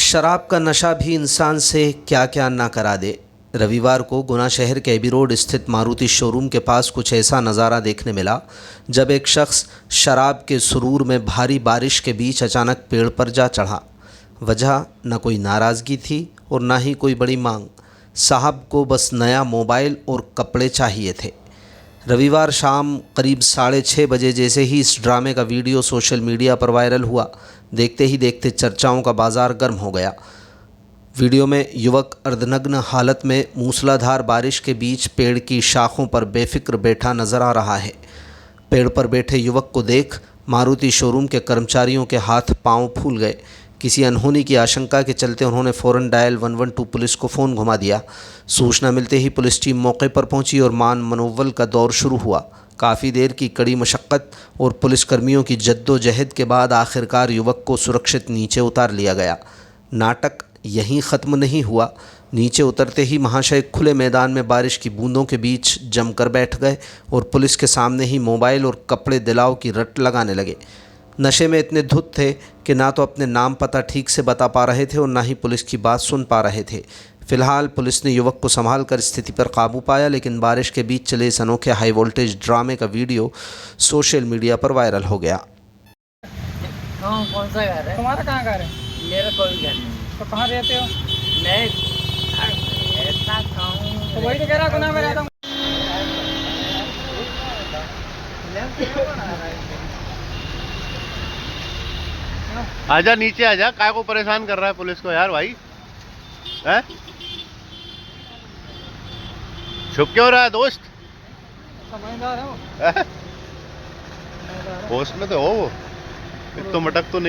शराब का नशा भी इंसान से क्या क्या ना करा दे। रविवार को गुना शहर के एबी रोड स्थित मारुति शोरूम के पास कुछ ऐसा नज़ारा देखने मिला जब एक शख्स शराब के सुरूर में भारी बारिश के बीच अचानक पेड़ पर जा चढ़ा। वजह न कोई नाराज़गी थी और न ही कोई बड़ी मांग। साहब को बस नया मोबाइल और कपड़े चाहिए थे। रविवार शाम करीब 6:30 बजे जैसे ही इस ड्रामे का वीडियो सोशल मीडिया पर वायरल हुआ, देखते ही देखते चर्चाओं का बाजार गर्म हो गया। वीडियो में युवक अर्धनग्न हालत में मूसलाधार बारिश के बीच पेड़ की शाखों पर बेफिक्र बैठा नजर आ रहा है। पेड़ पर बैठे युवक को देख मारुति शोरूम के कर्मचारियों के हाथ पांव फूल गए। किसी अनहोनी की आशंका के चलते उन्होंने फ़ौरन डायल 112 पुलिस को फ़ोन घुमा दिया। सूचना मिलते ही पुलिस टीम मौके पर पहुंची और मान मनोवल का दौर शुरू हुआ। काफ़ी देर की कड़ी मशक्क़त और पुलिसकर्मियों की जद्दोजहद के बाद आखिरकार युवक को सुरक्षित नीचे उतार लिया गया। नाटक यहीं ख़त्म नहीं हुआ। नीचे उतरते ही महाशय खुले मैदान में बारिश की बूंदों के बीच जमकर बैठ गए और पुलिस के सामने ही मोबाइल और कपड़े दिलाओ की रट लगाने लगे। नशे में इतने धुत थे कि ना तो अपने नाम पता ठीक से बता पा रहे थे और ना ही पुलिस की बात सुन पा रहे थे। फिलहाल पुलिस ने युवक को संभाल कर स्थिति पर काबू पाया, लेकिन बारिश के बीच चले इस अनोखे हाई वोल्टेज ड्रामे का वीडियो सोशल मीडिया पर वायरल हो गया। हाँ, कौन सा घर है तुम्हारा? कहाँ घर है? मेरा कोई घर नहीं। तो कहाँ रहते हो? मैं रहता हूँ तो वही तो कह रहा गुना में रहता हूँ। आजा नीचे आजा, काय को परेशान कर रहा है पुलिस को यार भाई है? छुप क्यों रहा है दोस्त? समझदार है वो। होश में तो हो वो, तो मटक तो नहीं।